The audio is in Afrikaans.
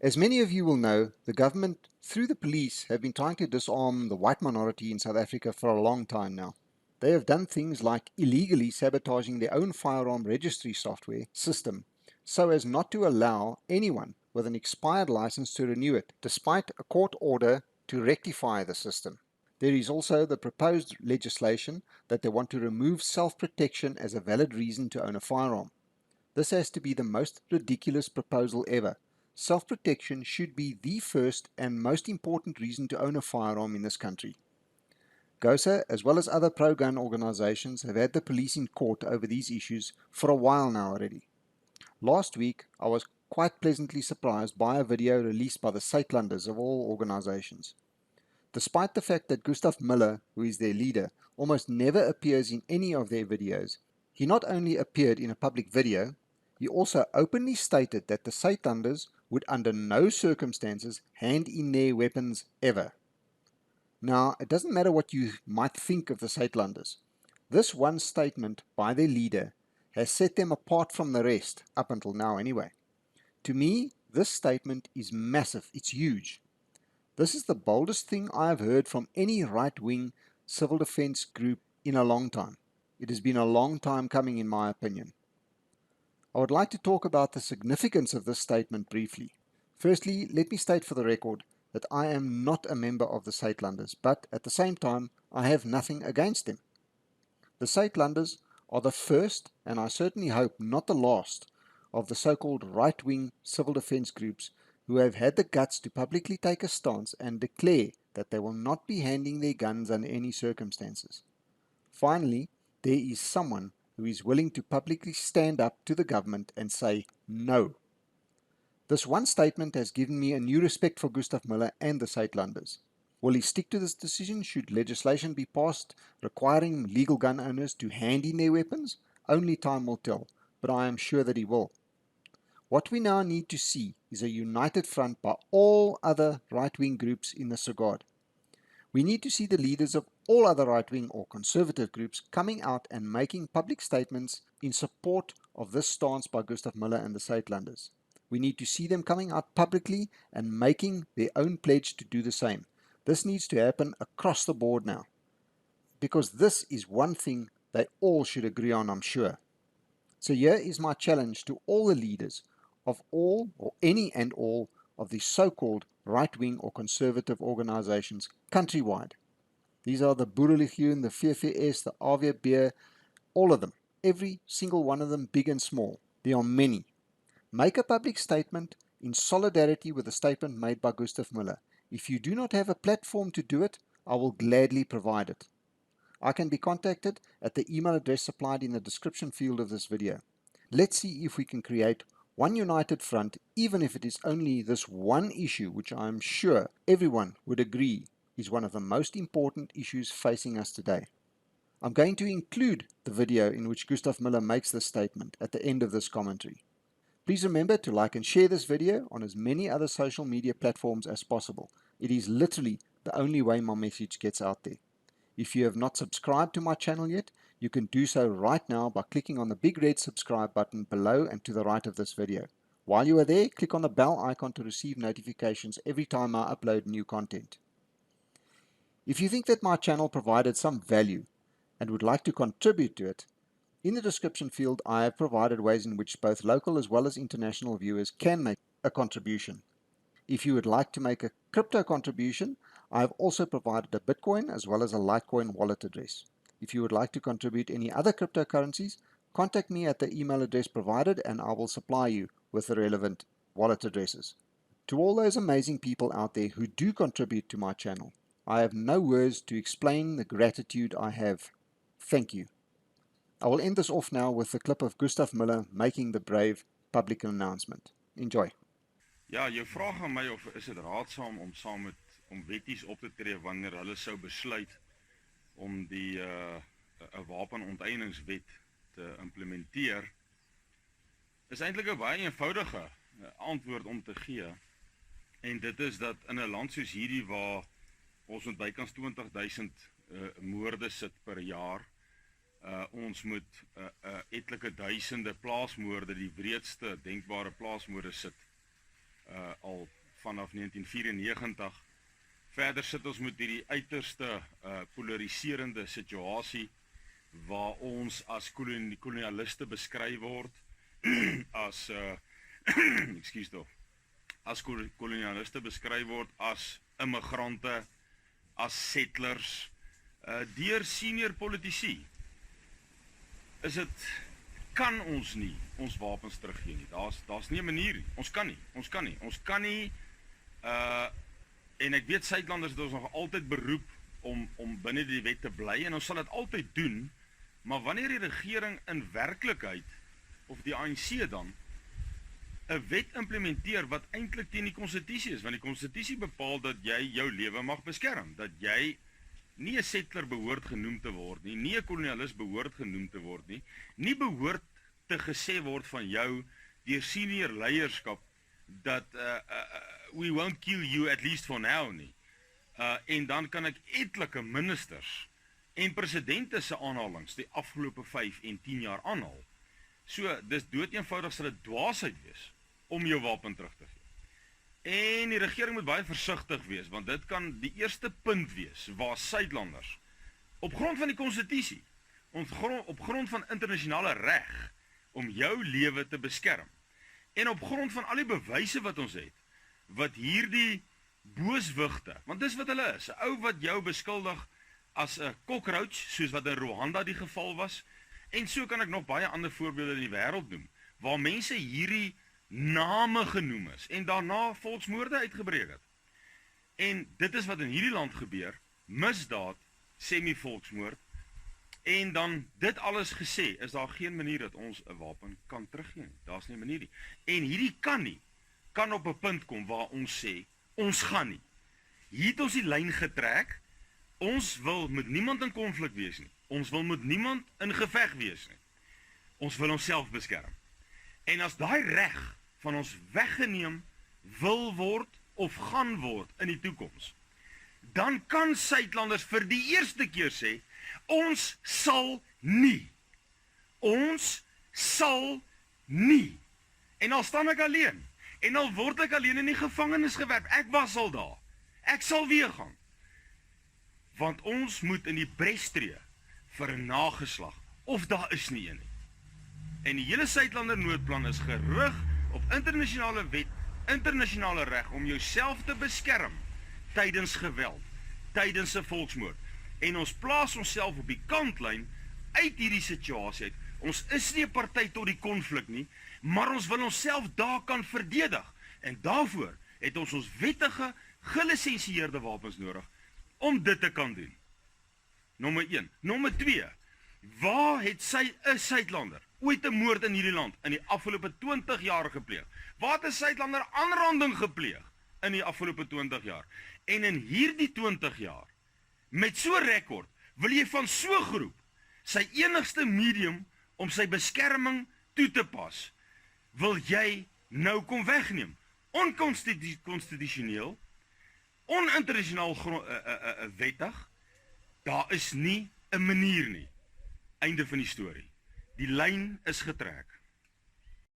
As many of you will know, the government, through the police, have been trying to disarm the white minority in South Africa for a long time now. They have done things like illegally sabotaging their own firearm registry software system so as not to allow anyone with an expired license to renew it, despite a court order to rectify the system. There is also the proposed legislation that they want to remove self-protection as a valid reason to own a firearm. This has to be the most ridiculous proposal ever. Self-protection should be the first and most important reason to own a firearm in this country. GOSA, as well as other pro-gun organizations, have had the police in court over these issues for a while now already. Last week, I was quite pleasantly surprised by a video released by the Suidlanders of all organizations. Despite the fact that Gustaf Muller, who is their leader, almost never appears in any of their videos, he not only appeared in a public video, he also openly stated that the Suidlanders would under no circumstances hand in their weapons ever. Now, it doesn't matter what you might think of the Suidlanders. This one statement by their leader has set them apart from the rest, up until now anyway. To me, this statement is massive, it's huge. This is the boldest thing I have heard from any right-wing civil defense group in a long time. It has been a long time coming in my opinion. I would like to talk about the significance of this statement briefly. Firstly, let me state for the record that I am not a member of the Suidlanders, but at the same time, I have nothing against them. The Suidlanders are the first, and I certainly hope not the last, of the so-called right-wing civil defense groups who have had the guts to publicly take a stance and declare that they will not be handing their guns under any circumstances. Finally, there is someone who is willing to publicly stand up to the government and say no. This one statement has given me a new respect for Gustaf Muller and the Suidlanders. Will he stick to this decision should legislation be passed requiring legal gun owners to hand in their weapons? Only time will tell, but I am sure that he will. What we now need to see is a united front by all other right-wing groups in this regard. We need to see the leaders of all other right-wing or conservative groups coming out and making public statements in support of this stance by Gustaf Muller and the Suidlanders. We need to see them coming out publicly and making their own pledge to do the same. This needs to happen across the board now, because this is one thing they all should agree on, I'm sure. So here is my challenge to all the leaders of all or any and all of the so-called right-wing or conservative organizations countrywide. These are the Boerelegioen, the VVS, the AWB, all of them. Every single one of them, big and small. There are many. Make a public statement in solidarity with the statement made by Gustaf Muller. If you do not have a platform to do it, I will gladly provide it. I can be contacted at the email address supplied in the description field of this video. Let's see if we can create one united front, even if it is only this one issue, which I am sure everyone would agree is one of the most important issues facing us today. I'm going to include the video in which Gustaf Muller makes this statement at the end of this commentary. Please remember to like and share this video on as many other social media platforms as possible. It is literally the only way my message gets out there. If you have not subscribed to my channel yet, you can do so right now by clicking on the big red subscribe button below and to the right of this video. While you are there, click on the bell icon to receive notifications every time I upload new content. If you think that my channel provided some value and would like to contribute to it, in the description field I have provided ways in which both local as well as international viewers can make a contribution. If you would like to make a crypto contribution, I have also provided a Bitcoin as well as a Litecoin wallet address. If you would like to contribute any other cryptocurrencies, contact me at the email address provided and I will supply you with the relevant wallet addresses. To all those amazing people out there who do contribute to my channel, I have no words to explain the gratitude I have. Thank you. I will end this off now with the clip of Gustaf Muller making the brave public announcement. Enjoy. Ja, jou vraag aan my of is dit raadsaam om saam met wetties op te tree wanneer hulle sou besluit om die 'n wapenonteieningswet te implementeer, is eintlik 'n baie eenvoudige antwoord om te gee. En dit is dat in 'n land soos hierdie waar ons met bykans 20,000 moorde sit per jaar, ons moet etlike duisende plaasmoorde, die wreedste denkbare plaasmoorde sit, al vanaf 1994. Verder sit ons met hierdie uiterste polariserende situasie waar ons as kolonialiste beskryf word, as ekskuus tog, as kolonialiste beskryf word as immigrante, as settlers, deur senior politici. Is dit, kan ons nie ons wapens teruggee nie. Daar's nie 'n manier nie. Ons kan nie, en ek weet Suidlanders het ons nog altyd beroep om binne die wet te bly, en ons sal dit altyd doen, maar wanneer die regering in werklikheid, of die ANC dan, 'n wet implementeer wat eintlik teen die konstitusie is, want die konstitusie bepaal dat jy jou lewe mag beskerm, dat jy nie 'n settler behoort genoem te word nie, nie 'n kolonialis behoort genoem te word nie, nie behoort te gesê word van jou deur senior leierskap dat we won't kill you at least for now nie. En dan kan ek etlike ministers en presidente se aanhalings die afgelope 5 en 10 jaar aanhaal. So, dis doodeenvoudig sal dit dwaasheid wees om jou wapen terug te gee. En die regering moet baie versigtig wees, want dit kan die eerste punt wees waar Suidlanders op grond van die konstitusie, op grond van internasionale reg om jou lewe te beskerm, en op grond van al die bewyse wat ons het, wat hierdie booswigte, want dis wat hulle is, 'n ou wat jou beskuldig as 'n cockroach, soos wat in Rwanda die geval was, en so kan ek nog baie ander voorbeelde in die wêreld noem, waar mense hierdie name genoem is, en daarna volksmoorde uitgebreek het. En dit is wat in hierdie land gebeur, misdaad, semi-volksmoord, en dan dit alles gesê, is daar geen manier dat ons 'n wapen kan teruggee nie. Daar's nie 'n manier nie. En hierdie kan op 'n punt kom waar ons sê, ons gaan nie. Hier het ons die lyn getrek, ons wil met niemand in konflik wees nie. Ons wil met niemand in geveg wees nie. Ons wil onsself beskerm. En as daai reg van ons weggeneem wil word of gaan word in die toekoms, dan kan Suidlanders vir die eerste keer sê, ons sal nie. Ons sal nie. En al staan ek alleen, en al word ek alleen in die gevangenis gewerp, ek was al daar. Ek sal weer gaan. Want ons moet in die bres tree vir 'n nageslag, of daar is nie een nie. En die hele Suidlander noodplan is gerig op internasionale wet, internasionale reg om jouself te beskerm tydens geweld, tydens 'n volksmoord. En ons plaas onsself op die kantlyn uit hierdie situasie uit. Ons is nie 'n party tot die konflik nie, maar ons wil onsself daar kan verdedig. En daarvoor het ons wettige, gelisensieerde wapens nodig om dit te kan doen. Nommer 1. Nommer 2. Waar het 'n Suidlander ooit 'n moord in hierdie land in die afgelope 20 jaar gepleeg? Waar het 'n Suidlander aanranding gepleeg in die afgelope 20 jaar? En in hierdie 20 jaar, met so 'n rekord, wil jy van so 'n groep sy enigste medium om sy beskerming toe te pas, wil jy nou kom wegneem? Onkonstitusioneel, oninternasionaal wettig, daar is nie 'n manier nie. Einde van die storie. Die lyn is getrek.